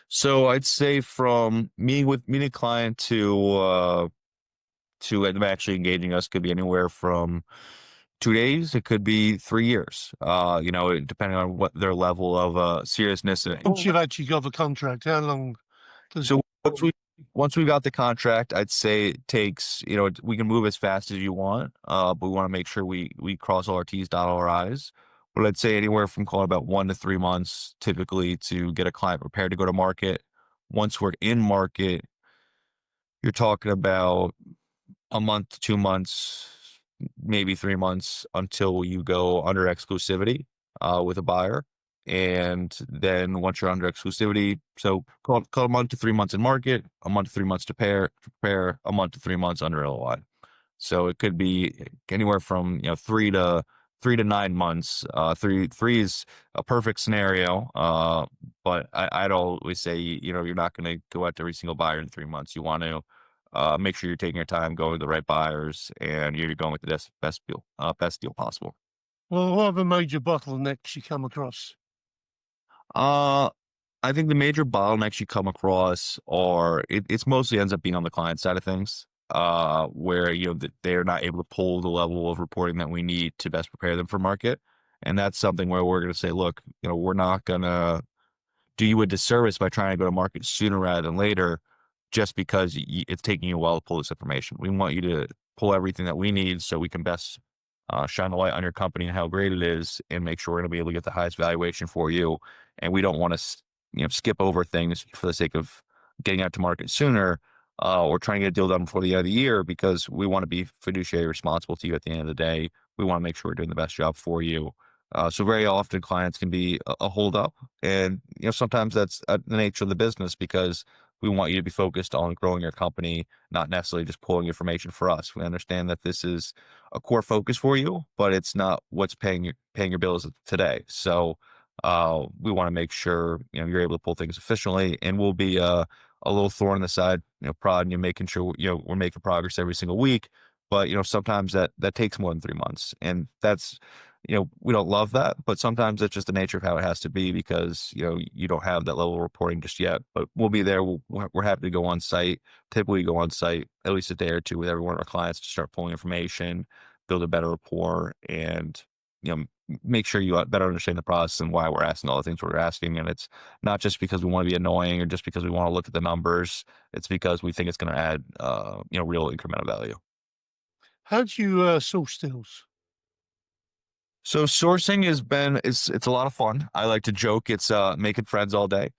So I'd say from meeting a client to them actually engaging us could be anywhere from 2 days. It could be 3 years, depending on what their level of seriousness. Once you've actually got the contract, how long does So once we got the contract, I'd say it takes, we can move as fast as you want, but we want to make sure we cross all our T's, dot all our I's. But I'd say anywhere from call it about 1 to 3 months typically to get a client prepared to go to market. Once we're in market, you're talking about a month to 2 months, maybe 3 months until you go under exclusivity with a buyer. And then once you're under exclusivity, so call it a month to 3 months in market, a month to 3 months to prepare, a month to 3 months under LOI. So it could be anywhere from 3 to 9 months. Three is a perfect scenario. But I'd always say you're not going to go out to every single buyer in 3 months. You want to make sure you're taking your time, going to the right buyers, and you're going with the best deal possible. Well, what are the major bottlenecks you come across? I think the major bottlenecks you come across are it's mostly ends up being on the client side of things, where they're not able to pull the level of reporting that we need to best prepare them for market, and that's something where we're going to say, look, we're not going to do you a disservice by trying to go to market sooner rather than later, just because it's taking you a while to pull this information. We want you to pull everything that we need so we can best shine the light on your company and how great it is, and make sure we're going to be able to get the highest valuation for you. And we don't want to skip over things for the sake of getting out to market sooner, or trying to get a deal done before the end of the year, because we want to be fiduciary responsible to you at the end of the day. We want to make sure we're doing the best job for you. So very often clients can be a holdup, and sometimes that's the nature of the business because we want you to be focused on growing your company, not necessarily just pulling information for us. We understand that this is a core focus for you, but it's not what's paying your bills today. So we want to make sure you're able to pull things efficiently, and we'll be a little thorn in the side, prodding you, making sure we're making progress every single week. But sometimes that takes more than 3 months, and that's we don't love that, but sometimes it's just the nature of how it has to be because, you don't have that level of reporting just yet, but we'll be there. We're happy to go on site, typically go on site at least a day or two with every one of our clients to start pulling information, build a better rapport, and, make sure you better understand the process and why we're asking all the things we're asking. And it's not just because we want to be annoying or just because we want to look at the numbers. It's because we think it's going to add, real incremental value. How do you source deals? So sourcing it's a lot of fun. I like to joke it's making friends all day.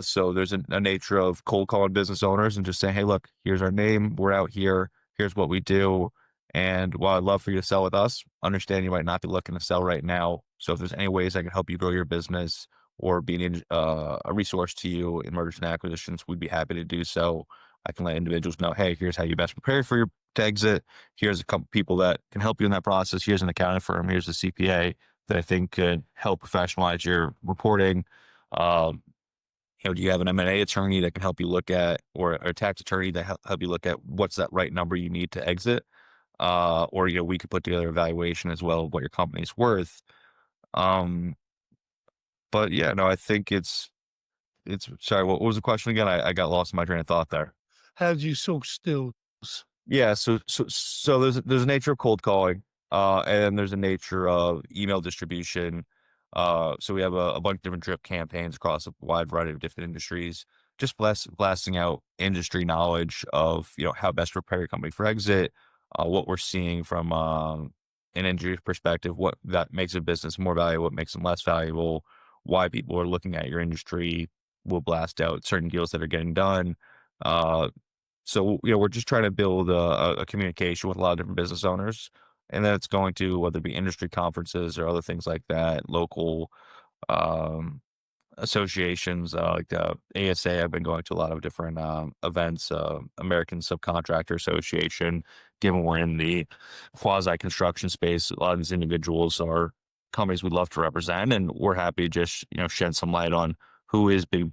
So there's a nature of cold calling business owners and just saying, hey, look, here's our name, we're out here, here's what we do. And while I'd love for you to sell with us, understand you might not be looking to sell right now. So if there's any ways I can help you grow your business or be a resource to you in mergers and acquisitions, we'd be happy to do so. I can let individuals know, hey, here's how you best prepare for your to exit. Here's a couple people that can help you in that process. Here's an accounting firm. Here's a CPA that I think could help professionalize your reporting. Um, do you have an M&A attorney that can help you look at, or a tax attorney that help you look at what's that right number you need to exit? Or we could put together a valuation as well of what your company's worth. Um, but yeah, no, I think it's. Sorry, what was the question again? I got lost in my train of thought there. How do you source deals? Yeah, so there's a nature of cold calling, and there's a nature of email distribution. So we have a bunch of different drip campaigns across a wide variety of different industries, just blasting out industry knowledge of how best to prepare your company for exit, what we're seeing from an industry perspective, what that makes a business more valuable, what makes them less valuable, why people are looking at your industry. We'll blast out certain deals that are getting done. Uh, so, we're just trying to build a communication with a lot of different business owners. And then it's going to, whether it be industry conferences or other things like that, local um, associations like the ASA. I've been going to a lot of different events, American Subcontractor Association, given we're in the quasi construction space. A lot of these individuals are companies we'd love to represent, and we're happy to just, shed some light on who is big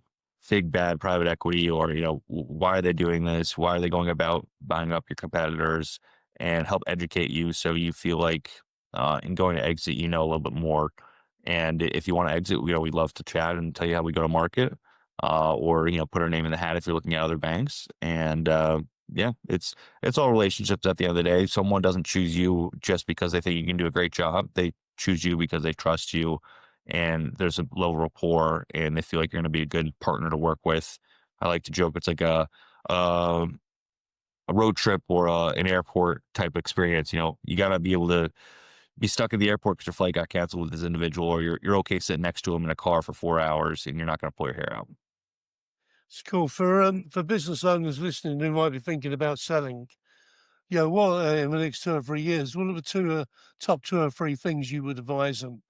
bad private equity, or, why are they doing this? Why are they going about buying up your competitors, and help educate you so you feel like in going to exit, a little bit more. And if you want to exit, we'd love to chat and tell you how we go to market, or put our name in the hat if you're looking at other banks. And yeah, it's all relationships at the end of the day. Someone doesn't choose you just because they think you can do a great job. They choose you because they trust you, and there's a low rapport, and they feel like you're going to be a good partner to work with. I like to joke it's like a, a road trip or an airport type experience. You got to be able to be stuck at the airport because your flight got canceled with this individual, or you're okay sitting next to him in a car for 4 hours and you're not going to pull your hair out. It's cool for business owners listening who might be thinking about selling. What in the next 2 or 3 years? What are the top 2 or 3 things you would advise them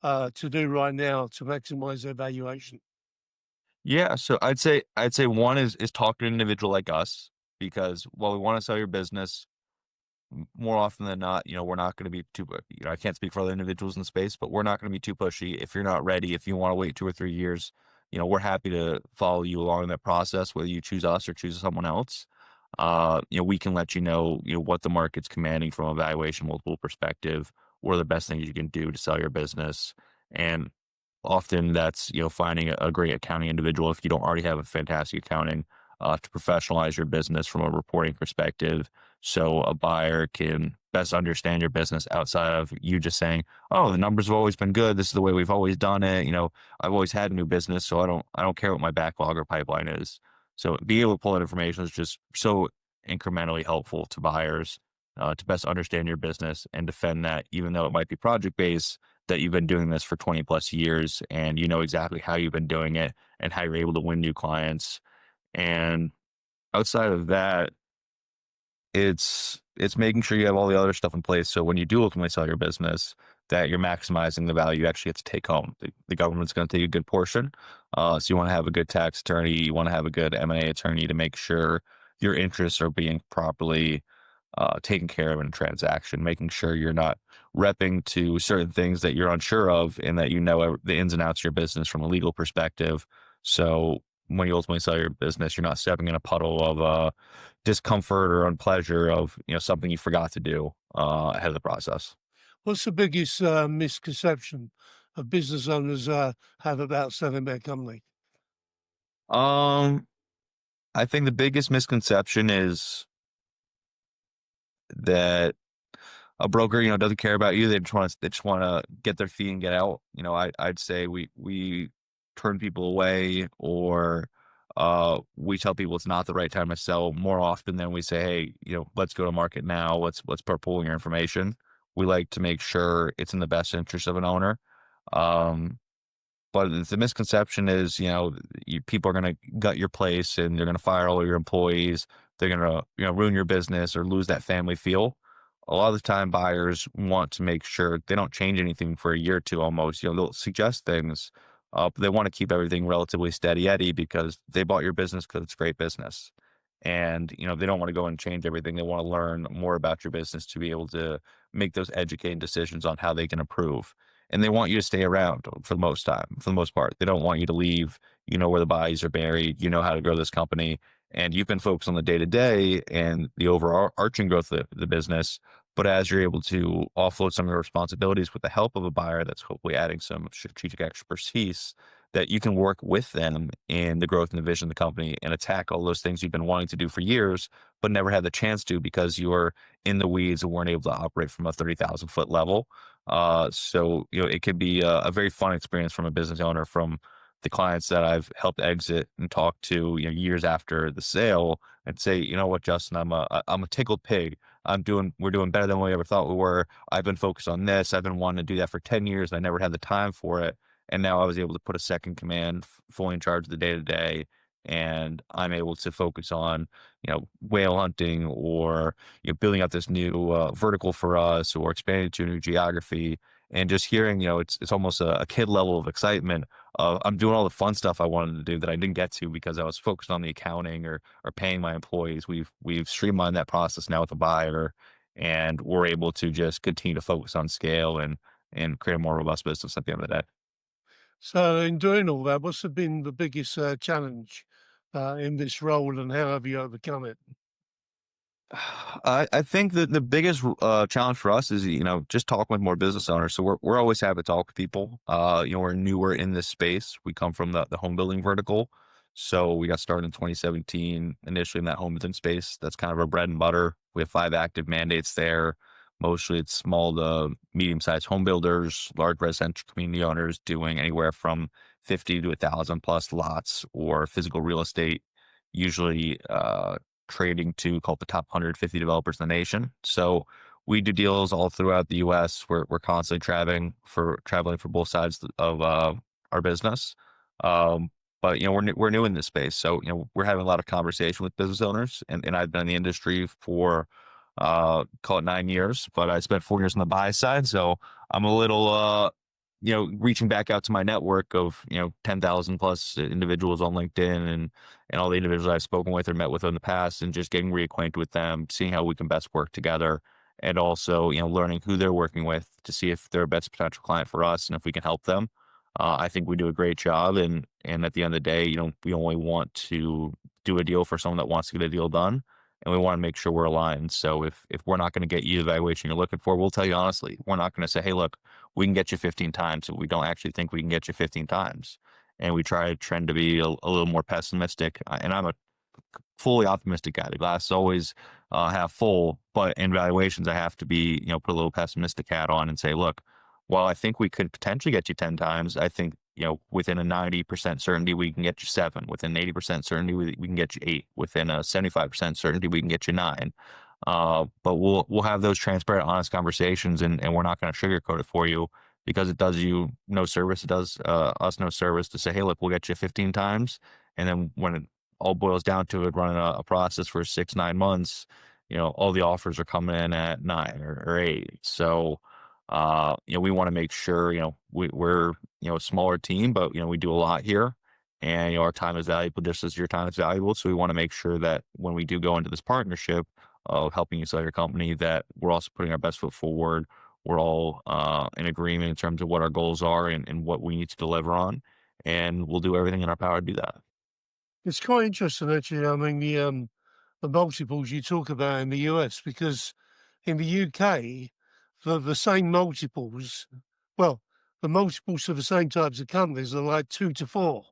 to do right now to maximize their valuation? Yeah, so I'd say one is talk to an individual like us, because while we want to sell your business, more often than not, we're not going to be too, I can't speak for other individuals in the space, but we're not going to be too pushy. If you're not ready, if you want to wait 2 or 3 years, we're happy to follow you along that process, whether you choose us or choose someone else. We can let what the market's commanding from a valuation multiple perspective. What are the best things you can do to sell your business? And often that's, finding a great accounting individual if you don't already have a fantastic accounting, to professionalize your business from a reporting perspective, so a buyer can best understand your business outside of you just saying, oh, the numbers have always been good. This is the way we've always done it. I've always had a new business, so I don't care what my backlog or pipeline is. So being able to pull that information is just so incrementally helpful to buyers, to best understand your business and defend that, even though it might be project based, that you've been doing this for 20 plus years and you know exactly how you've been doing it and how you're able to win new clients. And outside of that, it's making sure you have all the other stuff in place. So when you do ultimately sell your business, that you're maximizing the value you actually get to take home. The government's going to take a good portion. So you want to have a good tax attorney, you want to have a good M&A attorney to make sure your interests are being properly taken care of in a transaction, making sure you're not repping to certain things that you're unsure of and that you know the ins and outs of your business from a legal perspective. So when you ultimately sell your business, you're not stepping in a puddle of discomfort or unpleasure of something you forgot to do ahead of the process. What's the biggest misconception of business owners have about selling their company? Um, I think the biggest misconception is that a broker, doesn't care about you. They just want to get their fee and get out. I'd say we turn people away, or we tell people it's not the right time to sell more often than we say, hey, let's go to market now. Let's start pulling your information. We like to make sure it's in the best interest of an owner. Um, but the misconception is, people are going to gut your place and they're going to fire all of your employees. They're going to, ruin your business or lose that family feel. A lot of the time, buyers want to make sure they don't change anything for a year or two almost. They'll suggest things, but they want to keep everything relatively steady Eddie because they bought your business because it's great business. And, they don't want to go and change everything. They want to learn more about your business to be able to make those educated decisions on how they can improve. And they want you to stay around for the most part. They don't want you to leave. You know where the bodies are buried. You know how to grow this company. And you've been focused on the day to day and the overarching growth of the business. But as you're able to offload some of your responsibilities with the help of a buyer that's hopefully adding some strategic expertise, that you can work with them in the growth and the vision of the company and attack all those things you've been wanting to do for years, but never had the chance to because you were in the weeds and weren't able to operate from a 30,000 foot level. So, it could be a very fun experience from a business owner, from the clients that I've helped exit and talk to, years after the sale, and say, you know what, Justin, I'm a tickled pig. We're doing better than we ever thought we were. I've been focused on this. I've been wanting to do that for 10 years. And I never had the time for it. And now I was able to put a second command fully in charge of the day to day. And I'm able to focus on, whale hunting, or, building out this new vertical for us, or expanding to a new geography. And just hearing, it's almost a kid level of excitement. I'm doing all the fun stuff I wanted to do that I didn't get to because I was focused on the accounting or paying my employees. We've streamlined that process now with a buyer, and we're able to just continue to focus on scale and create a more robust business at the end of the day. So, in doing all that, what's been the biggest challenge in this role, and how have you overcome it? I think that the biggest challenge for us is, just talking with more business owners. So we're always happy to talk with people. We're newer in this space. We come from the home building vertical. So we got started in 2017, initially in that home building space. That's kind of our bread and butter. We have 5 active mandates there. Mostly it's small to medium-sized home builders, large residential community owners doing anywhere from 50 to 1,000 plus lots, or physical real estate, usually trading to called the top 150 developers in the nation. So we do deals all throughout the U.S. We're constantly traveling for both sides of our business. But we're new in this space, so we're having a lot of conversation with business owners, and I've been in the industry for call it 9 years, but I spent 4 years on the buy side, so I'm a little reaching back out to my network of 10,000 plus individuals on LinkedIn, and all the individuals I've spoken with or met with in the past, and just getting reacquainted with them, seeing how we can best work together, and also learning who they're working with to see if they're a best potential client for us and if we can help them. I think we do a great job, and at the end of the day, we only want to do a deal for someone that wants to get a deal done, and we want to make sure we're aligned. So if we're not going to get you the valuation you're looking for, we'll tell you honestly. We're not going to say, hey, look, we can get you 15 times if we don't actually think we can get you 15 times. And we try to trend to be a little more pessimistic. And I'm a fully optimistic guy. The glass is always half full, but in valuations, I have to be, put a little pessimistic hat on and say, look, while I think we could potentially get you 10 times, I think, within a 90% certainty, we can get you 7. Within 80% certainty, we can get you 8. Within a 75% certainty, we can get you 9. But we'll have those transparent, honest conversations, and we're not going to sugarcoat it for you, because it does you no service. It does us no service to say, hey, look, we'll get you 15 times. And then when it all boils down to it, running a process for 6, 9 months, all the offers are coming in at 9 or 8. So We want to make sure, we're, a smaller team, but, we do a lot here, and, our time is valuable just as your time is valuable. So we want to make sure that when we do go into this partnership of helping you sell your company, that we're also putting our best foot forward. We're all in agreement in terms of what our goals are and what we need to deliver on, and we'll do everything in our power to do that. It's quite interesting, actually. I mean, the multiples you talk about in the US, because in the UK, the same multiples, well, the multiples for the same types of companies are like 2 to 4.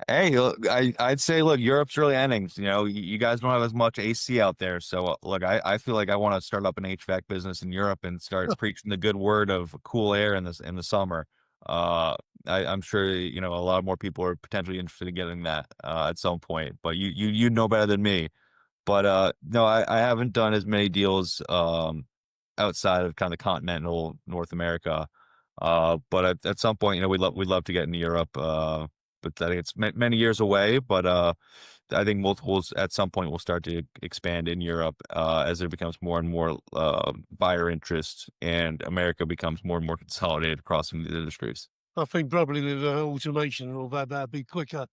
Hey, look, I'd say, look, Europe's early innings. You guys don't have as much AC out there. So, look, I feel like I want to start up an HVAC business in Europe and start preaching the good word of cool air in the summer. I'm sure a lot more people are potentially interested in getting that at some point. But you know better than me. But no, I haven't done as many deals outside of kind of continental North America. But at some point, we'd love to get into Europe. But I think it's many years away. But I think multiples at some point will start to expand in Europe as there becomes more and more buyer interest, and America becomes more and more consolidated across some of these industries. I think probably with automation and all that, that'd be quicker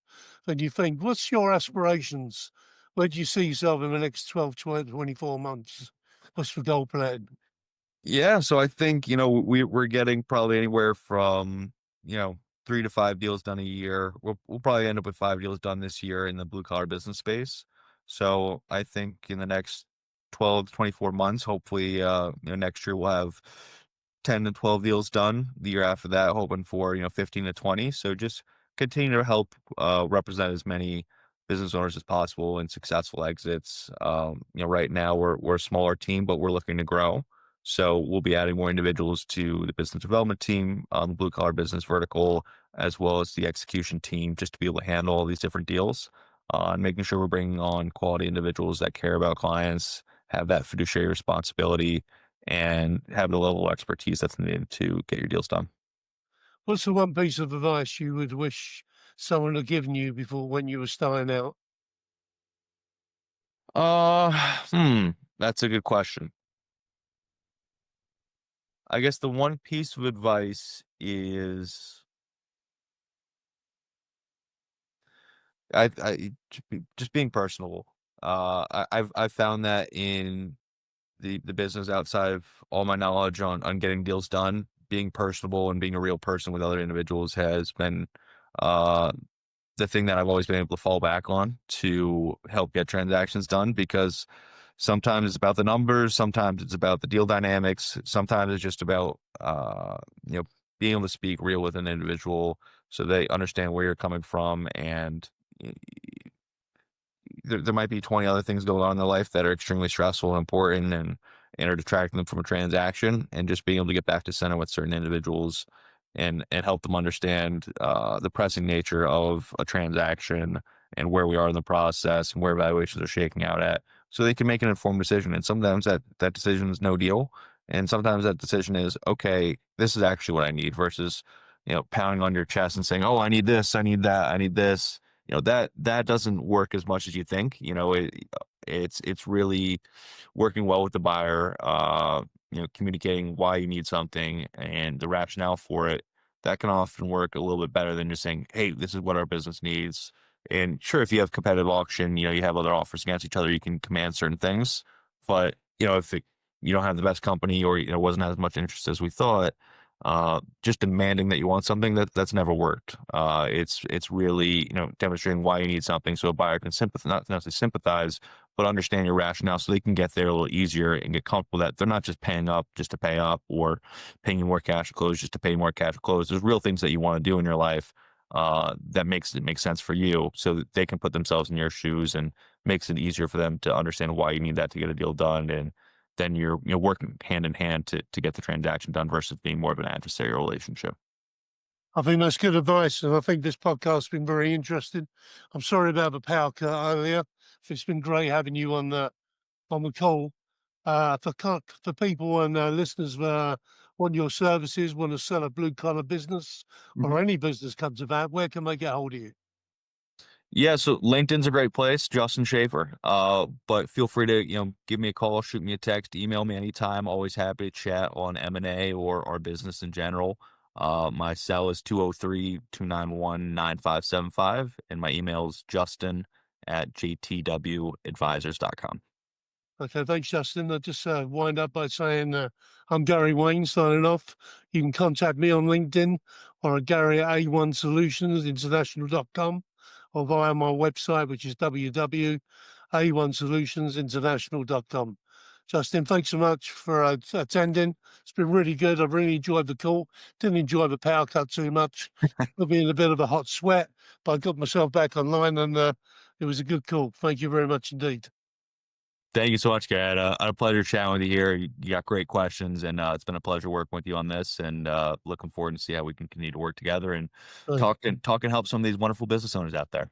than you think. What's your aspirations? Where do you see yourself in the next 12, 24 months? What's the goal plan? Yeah, so I think, we're getting probably anywhere from, 3 to 5 deals done a year. We'll probably end up with 5 deals done this year in the blue collar business space. So I think in the next 12 to 24 months, hopefully, next year we'll have 10 to 12 deals done. The year after that, hoping for, 15 to 20. So just continue to help represent as many business owners as possible in successful exits. Right now we're a smaller team, but we're looking to grow. So we'll be adding more individuals to the business development team on the blue collar business vertical, as well as the execution team, just to be able to handle all these different deals, and making sure we're bringing on quality individuals that care about clients, have that fiduciary responsibility, and have the level of expertise that's needed to get your deals done. What's the one piece of advice you would wish someone had given you before when you were starting out? Uh, that's a good question. I guess the one piece of advice is just being personable. I've found that in the business, outside of all my knowledge on getting deals done, being personable and being a real person with other individuals has been uh the thing that I've always been able to fall back on to help get transactions done, because sometimes it's about the numbers, sometimes it's about the deal dynamics, sometimes it's just about being able to speak real with an individual so they understand where you're coming from, and there might be 20 other things going on in their life that are extremely stressful and important, and are detracting them from a transaction, and just being able to get back to center with certain individuals and help them understand the pressing nature of a transaction and where we are in the process and where valuations are shaking out at, so they can make an informed decision. And sometimes that decision is no deal, and sometimes that decision is, okay, this is actually what I need, versus pounding on your chest and saying, oh, I need this, I need that, I need this. That doesn't work as much as you think. It's really working well with the buyer, communicating why you need something and the rationale for it. That can often work a little bit better than just saying, hey, this is what our business needs. And sure, if you have competitive auction, you have other offers against each other, you can command certain things. But if you don't have the best company, or wasn't as much interest as we thought, just demanding that you want something, that's never worked. It's really demonstrating why you need something, so a buyer can sympathize, not necessarily sympathize, but understand your rationale, so they can get there a little easier and get comfortable that they're not just paying up just to pay up, or paying you more cash to close just to pay more cash to close. There's real things that you want to do in your life that makes it make sense for you, so that they can put themselves in your shoes, and makes it easier for them to understand why you need that to get a deal done. And then you're working hand in hand to get the transaction done, versus being more of an adversarial relationship. I think that's good advice, and I think this podcast has been very interesting. I'm sorry about the power cut earlier. It's been great having you on the call. For people and listeners want your services, want to sell a blue collar business, or any business comes about, where can they get hold of you? Yeah, so LinkedIn's a great place, Justin Schaffer. But feel free to, give me a call, shoot me a text, email me anytime. Always happy to chat on M&A or our business in general. My cell is 203-291-9575, and my email is justin@jtwadvisors.com. Okay, thanks, Justin. I'll just wind up by saying I'm Gary Wayne signing off. You can contact me on LinkedIn or at Gary at A1solutionsinternational.com or via my website, which is www.a1solutionsinternational.com. Justin, thanks so much for attending. It's been really good. I've really enjoyed the call. Didn't enjoy the power cut too much. Put me in a bit of a hot sweat, but I got myself back online and it was a good call. Thank you very much indeed. Thank you so much, Gary. I had a pleasure chatting with you here. You got great questions, and it's been a pleasure working with you on this. And looking forward to see how we can continue to work together and Right. talk and help some of these wonderful business owners out there.